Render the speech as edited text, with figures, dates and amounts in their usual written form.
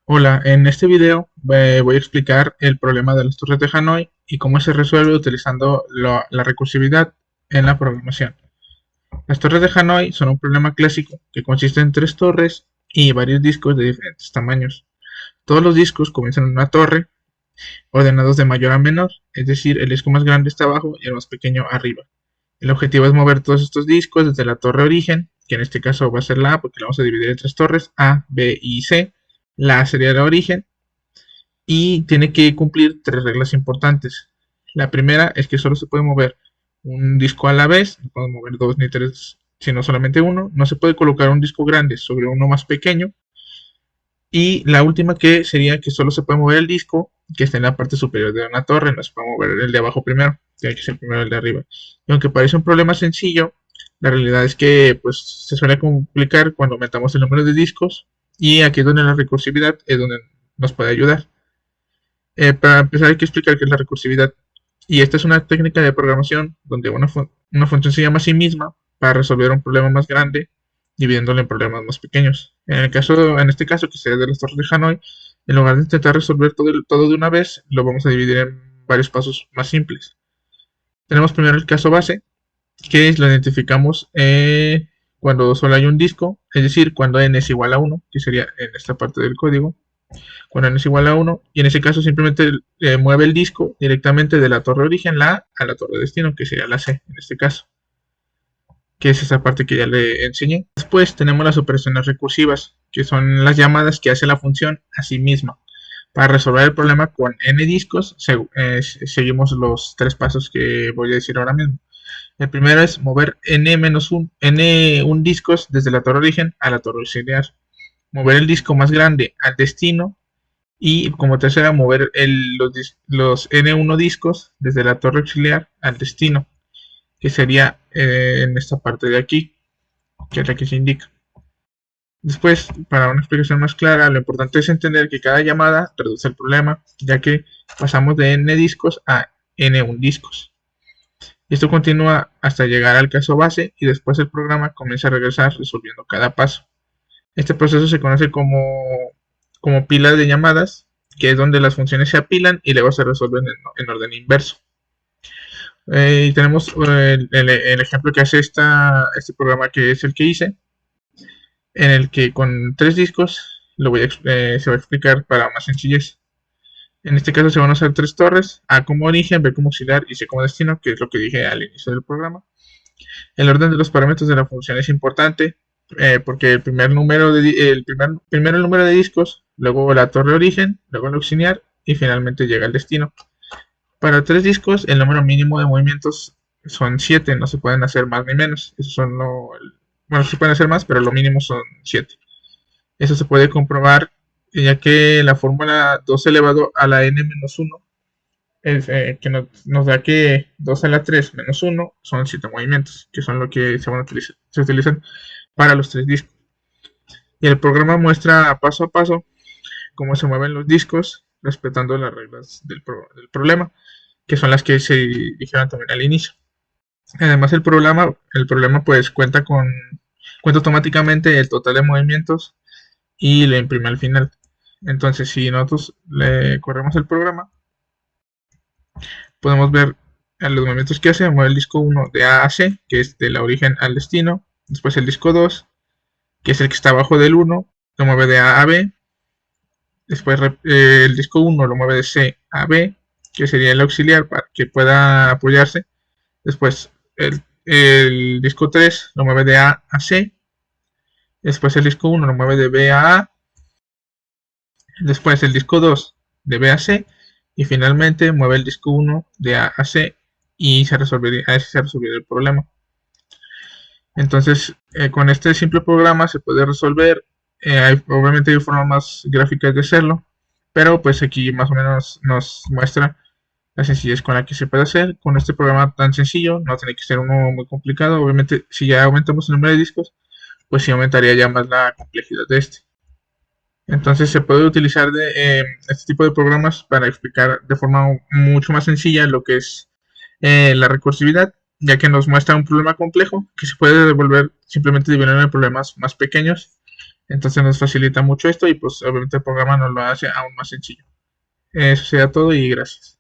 Hola, en este video voy a explicar el problema de las torres de Hanoi y cómo se resuelve utilizando la recursividad en la programación. Las torres de Hanoi son un problema clásico que consiste en tres torres y varios discos de diferentes tamaños. Todos los discos comienzan en una torre, ordenados de mayor a menor, es decir, el disco más grande está abajo y el más pequeño arriba. El objetivo es mover todos estos discos desde la torre origen, que en este caso va a ser la A porque la vamos a dividir en tres torres, A, B y C. La A sería la origen y tiene que cumplir tres reglas importantes. La primera es que solo se puede mover un disco a la vez, no puedo mover dos ni tres, sino solamente uno. No se puede colocar un disco grande sobre uno más pequeño. Y la última que sería que solo se puede mover el disco que está en la parte superior de una torre, no se puede mover el de abajo primero, tiene que ser primero el de arriba. Y aunque parece un problema sencillo, la realidad es que pues, se suele complicar cuando aumentamos el número de discos y aquí es donde la recursividad es donde nos puede ayudar. Para empezar hay que explicar qué es la recursividad. Y esta es una técnica de programación donde una función se llama a sí misma para resolver un problema más grande, dividiéndolo en problemas más pequeños. En este caso, que sería de las torres de Hanoi, en lugar de intentar resolver todo de una vez, lo vamos a dividir en varios pasos más simples. Tenemos primero el caso base, que lo identificamos cuando solo hay un disco, es decir, cuando n es igual a 1, que sería en esta parte del código cuando n es igual a 1, y en ese caso simplemente mueve el disco directamente de la torre origen, la A, a la torre destino, que sería la C en este caso, que es esa parte que ya le enseñé. Después tenemos las operaciones recursivas, que son las llamadas que hace la función a sí misma. Para resolver el problema con n discos, seguimos los tres pasos que voy a decir ahora mismo. El primero es mover n1 discos desde la torre origen a la torre auxiliar. Mover el disco más grande al destino y como tercera mover los N1 discos desde la torre auxiliar al destino, que sería en esta parte de aquí, que es la que se indica. Después, para una explicación más clara, lo importante es entender que cada llamada reduce el problema, ya que pasamos de N discos a N1 discos. Esto continúa hasta llegar al caso base y después el programa comienza a regresar resolviendo cada paso. Este proceso se conoce como pila de llamadas, que es donde las funciones se apilan y luego se resuelven en orden inverso. Y tenemos el ejemplo que hace este programa, que es el que hice, en el que con tres discos se va a explicar para más sencillez. En este caso se van a usar tres torres, A como origen, B como auxiliar y C como destino, que es lo que dije al inicio del programa. El orden de los parámetros de la función es importante, porque primero el número de discos, luego la torre origen, luego el auxiliar y finalmente llega el destino. Para tres discos el número mínimo de movimientos son 7, no se pueden hacer más ni menos. Bueno, se pueden hacer más, pero lo mínimo son 7. Eso se puede comprobar ya que la fórmula 2 elevado a la n-1 que nos da que 2 a la 3 menos 1 son 7 movimientos, que son lo que se utilizan para los tres discos. Y el programa muestra paso a paso cómo se mueven los discos respetando las reglas del problema, que son las que se dijeron también al inicio. Además el problema pues cuenta automáticamente el total de movimientos y lo imprime al final. Entonces si nosotros le corremos el programa, podemos ver los movimientos que hace. Mueve el disco 1 de A a C, que es de la origen al destino. Después el disco 2, que es el que está abajo del 1, lo mueve de A a B. Después el disco 1 lo mueve de C a B, que sería el auxiliar para que pueda apoyarse. Después el disco 3 lo mueve de A a C. Después el disco 1 lo mueve de B a A. Después el disco 2 de B a C. Y finalmente mueve el disco 1 de A a C y así se resolvería el problema. Entonces, con este simple programa se puede resolver. Obviamente hay formas más gráficas de hacerlo, pero pues aquí más o menos nos muestra la sencillez con la que se puede hacer. Con este programa tan sencillo, no tiene que ser uno muy complicado. Obviamente, si ya aumentamos el número de discos, pues sí aumentaría ya más la complejidad de este. Entonces se puede utilizar este tipo de programas para explicar de forma mucho más sencilla lo que es la recursividad, ya que nos muestra un problema complejo que se puede resolver simplemente dividiendo en problemas más pequeños Entonces nos facilita mucho esto y pues obviamente el programa nos lo hace aún más sencillo. Eso sería todo y gracias.